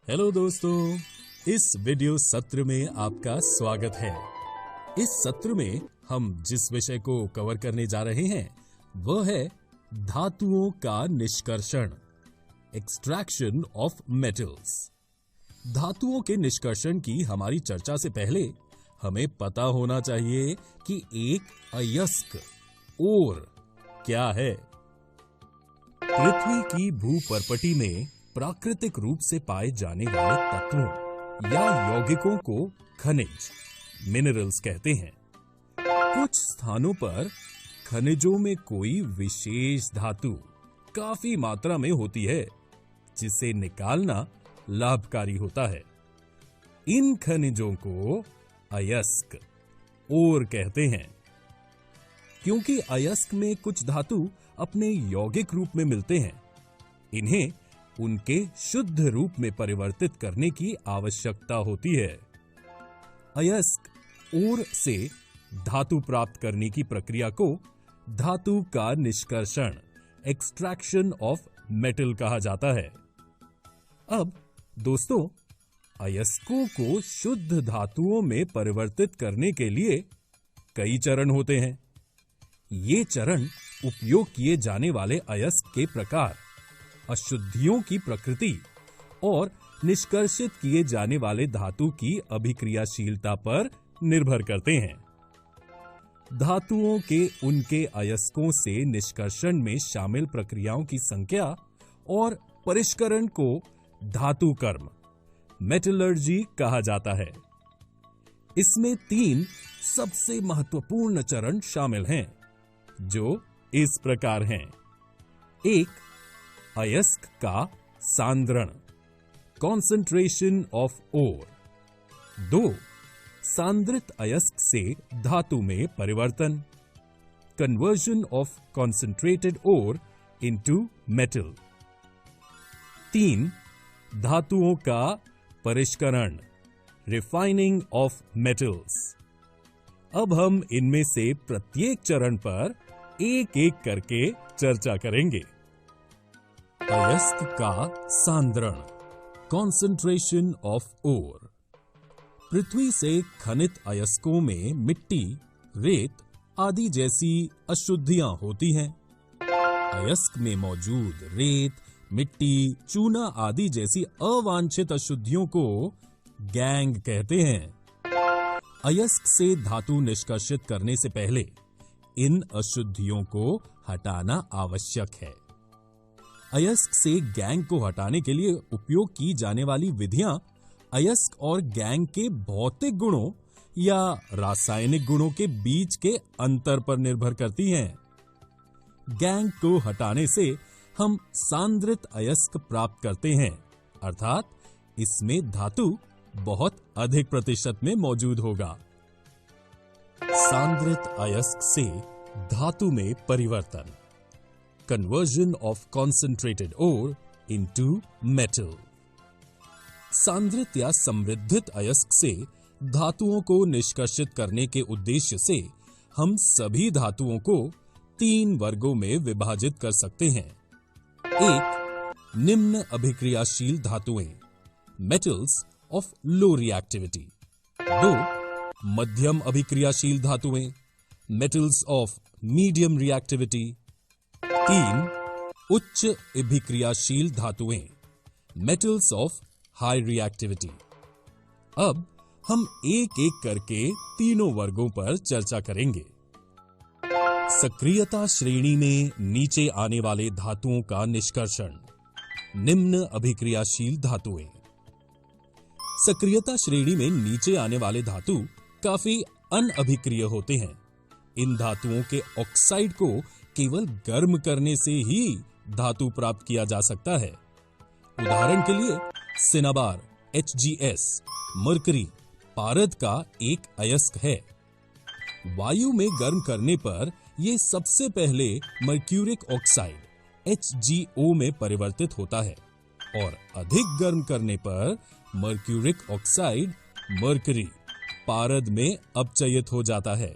Hello दोस्तों, इस video सत्र में आपका स्वागत है। इस सत्र में हम जिस विषय को कवर करने जा रहे हैं वह है धातुओं का निष्कर्षण, एक्सट्रैक्शन ऑफ मेटल्स। धातुओं के निष्कर्षण की हमारी चर्चा से पहले हमें पता होना चाहिए कि एक अयस्क ओर क्या है। पृथ्वी की भूपर्पटी में प्राकृतिक रूप से पाए जाने वाले तत्वों या यौगिकों को खनिज, मिनरल्स कहते हैं। कुछ स्थानों पर खनिजों में कोई विशेष धातु काफी मात्रा में होती है, जिसे निकालना लाभकारी होता है। इन खनिजों को अयस्क ओर कहते हैं। क्योंकि अयस्क में कुछ धातु अपने यौगिक रूप में मिलते हैं, इन्हें उनके शुद्ध रूप में परिवर्तित करने की आवश्यकता होती है। अयस्क ओर से धातु प्राप्त करने की प्रक्रिया को धातु का निष्कर्षण, एक्सट्रैक्शन ऑफ मेटल कहा जाता है। अब दोस्तों, अयस्कों को शुद्ध धातुओं में परिवर्तित करने के लिए कई चरण होते हैं। ये चरण उपयोग किए जाने वाले अयस्क के प्रकार, अशुद्धियों की प्रकृति और निष्कर्षित किए जाने वाले धातु की अभिक्रियाशीलता पर निर्भर करते हैं। धातुओं के उनके अयस्कों से निष्कर्षण में शामिल प्रक्रियाओं की संख्या और परिष्करण को धातु कर्म, मेटलर्जी कहा जाता है। इसमें 3 सबसे महत्वपूर्ण चरण शामिल हैं, जो इस प्रकार हैं। 1. अयस्क का सांद्रण, कॉन्सेंट्रेशन ऑफ ओर। 2. सांद्रित अयस्क से धातु में परिवर्तन, conversion of concentrated ore into metal. 3. धातुओं का परिष्करण, रिफाइनिंग ऑफ मेटल्स। अब हम इनमें से प्रत्येक चरण पर एक एक करके चर्चा करेंगे। अयस्क का सांद्रण, कॉन्सेंट्रेशन ऑफ ओर। पृथ्वी से खनित अयस्कों में मिट्टी, रेत आदि जैसी अशुद्धियां होती हैं। अयस्क में मौजूद रेत, मिट्टी, चूना आदि जैसी अवांछित अशुद्धियों को गैंग कहते हैं। अयस्क से धातु निष्कर्षित करने से पहले इन अशुद्धियों को हटाना आवश्यक है। अयस्क से गैंग को हटाने के लिए उपयोग की जाने वाली विधियां अयस्क और गैंग के भौतिक गुणों या रासायनिक गुणों के बीच के अंतर पर निर्भर करती हैं। गैंग को हटाने से हम सांद्रित अयस्क प्राप्त करते हैं, अर्थात इसमें धातु बहुत अधिक प्रतिशत में मौजूद होगा। सांद्रित अयस्क से धातु में परिवर्तन, conversion of concentrated ore into metal. सांद्रित या समृद्धित अयस्क से धातुओं को निष्कर्षित करने के उद्देश्य से हम सभी धातुओं को 3 वर्गों में विभाजित कर सकते हैं। 1. निम्न अभिक्रियाशील धातुएं, मेटल्स ऑफ लो रिएक्टिविटी। 2. मध्यम अभिक्रियाशील धातुएं, मेटल्स ऑफ मीडियम रिएक्टिविटी। 3. उच्च अभिक्रियाशील धातुएं, मेटल्स ऑफ हाई रिएक्टिविटी। अब हम एक एक करके तीनों वर्गों पर चर्चा करेंगे। सक्रियता श्रेणी में नीचे आने वाले धातुओं का निष्कर्षण, निम्न अभिक्रियाशील धातुएं। सक्रियता श्रेणी में नीचे आने वाले धातु काफी अनअभिक्रिय होते हैं। इन धातुओं के ऑक्साइड को केवल गर्म करने से ही धातु प्राप्त किया जा सकता है। उदाहरण के लिए सिनाबार, HgS, मरकरी पारद का एक अयस्क है। वायु में गर्म करने पर यह सबसे पहले मर्क्यूरिक ऑक्साइड HgO में परिवर्तित होता है और अधिक गर्म करने पर मर्क्यूरिक ऑक्साइड मरकरी पारद में अपचयित हो जाता है।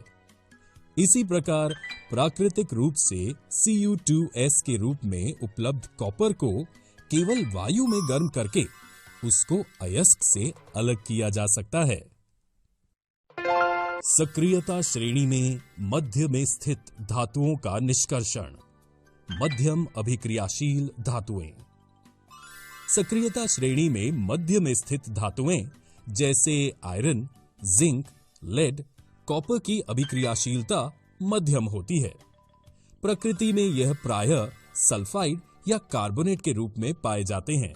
इसी प्रकार प्राकृतिक रूप से Cu2S के रूप में उपलब्ध कॉपर को केवल वायु में गर्म करके उसको अयस्क से अलग किया जा सकता है। सक्रियता श्रेणी में मध्य में स्थित धातुओं का निष्कर्षण। मध्यम अभिक्रियाशील धातुएं। सक्रियता श्रेणी में मध्य में स्थित धातुएं जैसे आयरन, जिंक, लेड, कॉपर की अभिक्रियाशीलता मध्यम होती है। प्रकृति में यह प्रायः सल्फाइड या कार्बोनेट के रूप में पाए जाते हैं।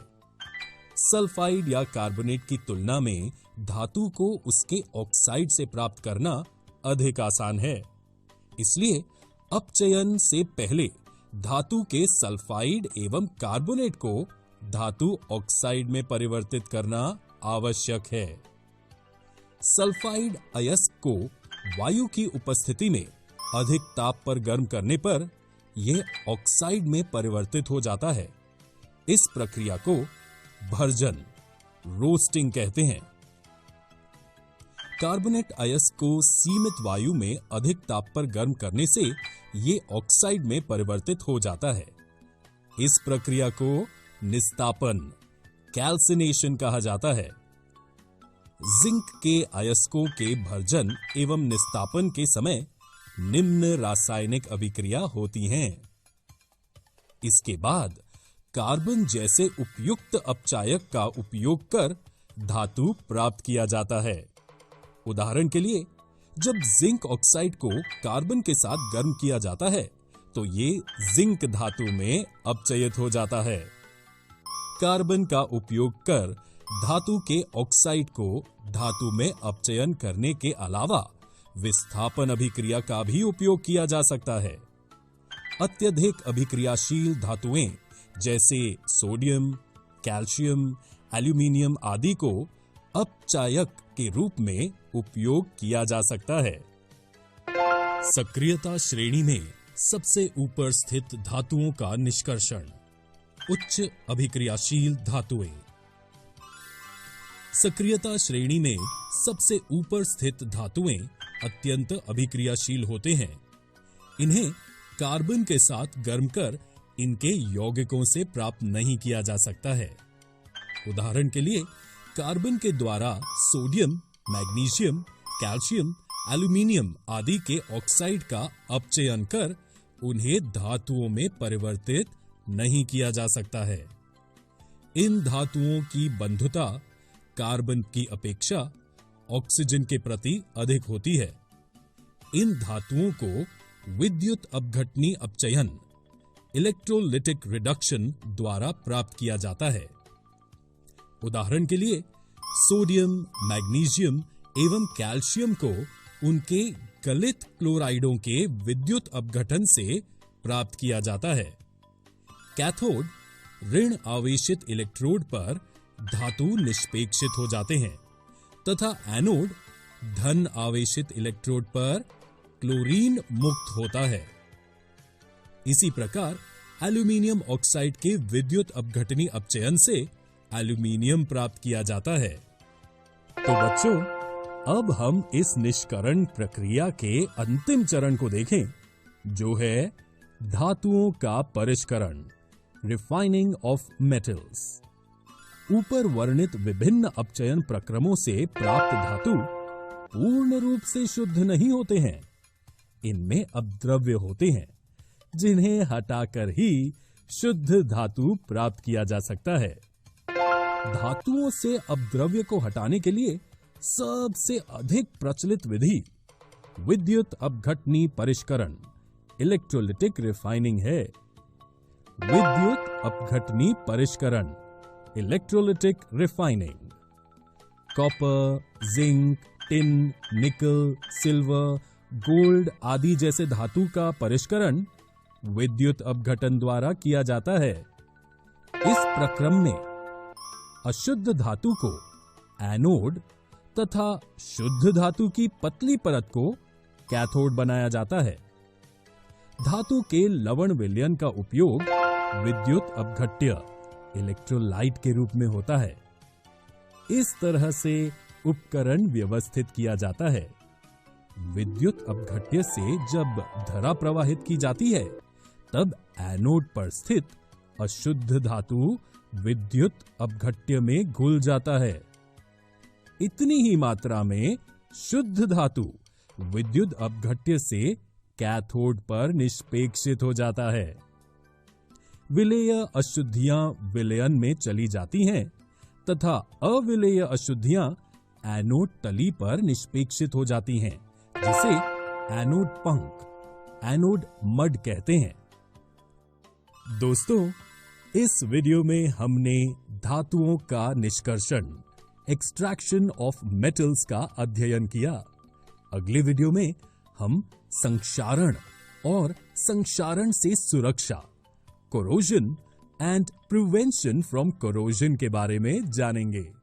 सल्फाइड या कार्बोनेट की तुलना में धातु को उसके ऑक्साइड से प्राप्त करना अधिक आसान है। इसलिए अपचयन से पहले धातु के सल्फाइड एवं कार्बोनेट को धातु ऑक्साइड में परिवर्तित करना आवश्यक है। सल्फाइड अयस्क को वायु की उपस्थिति में अधिक ताप पर गर्म करने पर यह ऑक्साइड में परिवर्तित हो जाता है। इस प्रक्रिया को भर्जन, रोस्टिंग कहते हैं। कार्बोनेट अयस्क को सीमित वायु में अधिक ताप पर गर्म करने से ये ऑक्साइड में परिवर्तित हो जाता है। इस प्रक्रिया को निस्तापन, कैल्सिनेशन कहा जाता है। जिंक के अयस्कों के भर्जन एवं निस्तापन के समय निम्न रासायनिक अभिक्रिया होती हैं। इसके बाद कार्बन जैसे उपयुक्त अपचायक का उपयोग कर धातु प्राप्त किया जाता है। उदाहरण के लिए, जब जिंक ऑक्साइड को कार्बन के साथ गर्म किया जाता है तो ये जिंक धातु में अपचयित हो जाता है। कार्बन का उपयोग कर धातु के ऑक्साइड को धातु में अपचयन करने के अलावा विस्थापन अभिक्रिया का भी उपयोग किया जा सकता है। अत्यधिक अभिक्रियाशील धातुएं जैसे सोडियम, कैल्शियम, एल्यूमीनियम आदि को अपचायक के रूप में उपयोग किया जा सकता है। सक्रियता श्रेणी में सबसे ऊपर स्थित धातुओं का निष्कर्षण। उच्च अभिक्रियाशील धातुएं। सक्रियता श्रेणी में सबसे ऊपर स्थित धातुएं अत्यंत अभिक्रियाशील होते हैं। इन्हें कार्बन के साथ गर्म कर इनके यौगिकों से प्राप्त नहीं किया जा सकता है। उदाहरण के लिए, कार्बन के द्वारा सोडियम, मैग्नीशियम, कैल्शियम, एल्यूमीनियम आदि के ऑक्साइड का अपचयन कर उन्हें धातुओं में परिवर्तित नहीं किया जा सकता है। इन धातुओं की बंधुता कार्बन की अपेक्षा ऑक्सीजन के प्रति अधिक होती है। इन धातुओं को विद्युत अपघटनी अपचयन, इलेक्ट्रोलिटिक रिडक्शन द्वारा प्राप्त किया जाता है। उदाहरण के लिए, सोडियम, मैग्नीशियम एवं कैल्शियम को उनके गलित क्लोराइडों के विद्युत अपघटन से प्राप्त किया जाता है। कैथोड ऋण आवेशित इलेक्ट्रोड पर धातु निष्पेक्षित हो जाते हैं तथा एनोड धन आवेशित इलेक्ट्रोड पर क्लोरीन मुक्त होता है। इसी प्रकार एल्यूमीनियम ऑक्साइड के विद्युत अपघटनी अपचयन से एल्यूमीनियम प्राप्त किया जाता है। तो बच्चों, अब हम इस निष्करण प्रक्रिया के अंतिम चरण को देखें, जो है धातुओं का परिष्करण, रिफाइनिंग ऑफ मेटल्स। ऊपर वर्णित विभिन्न अपचयन प्रक्रमों से प्राप्त धातु पूर्ण रूप से शुद्ध नहीं होते हैं। इनमें अपद्रव्य होते हैं, जिन्हें हटाकर ही शुद्ध धातु प्राप्त किया जा सकता है। धातुओं से अपद्रव्य को हटाने के लिए सबसे अधिक प्रचलित विधि विद्युत अपघटनी परिष्करण, इलेक्ट्रोलिटिक रिफाइनिंग है। विद्युत अपघटनी परिष्करण, electrolytic refining. Copper, zinc, tin, निकल, सिल्वर, गोल्ड आदि जैसे धातु का परिष्करण विद्युत अपघटन द्वारा किया जाता है। इस प्रक्रम में अशुद्ध धातु को एनोड तथा शुद्ध धातु की पतली परत को कैथोड बनाया जाता है। धातु के लवण विलयन का उपयोग विद्युत अपघट्य, इलेक्ट्रोलाइट के रूप में होता है। इस तरह से उपकरण व्यवस्थित किया जाता है। विद्युत अपघट्य से जब धारा प्रवाहित की जाती है, तब एनोड पर स्थित अशुद्ध धातु विद्युत अपघट्य में घुल जाता है। इतनी ही मात्रा में शुद्ध धातु विद्युत अपघट्य से कैथोड पर निष्पेक्षित हो जाता है। विलेय अशुद्धियां विलयन में चली जाती हैं तथा अविलेय अशुद्धियां एनोड तली पर निष्पेक्षित हो जाती हैं, जिसे एनोड पंख, एनोड मड कहते हैं। दोस्तों, इस वीडियो में हमने धातुओं का निष्कर्षण, एक्सट्रैक्शन ऑफ मेटल्स का अध्ययन किया। अगले वीडियो में हम संक्षारण और संक्षारण से सुरक्षा, corrosion and prevention from corrosion के बारे में जानेंगे।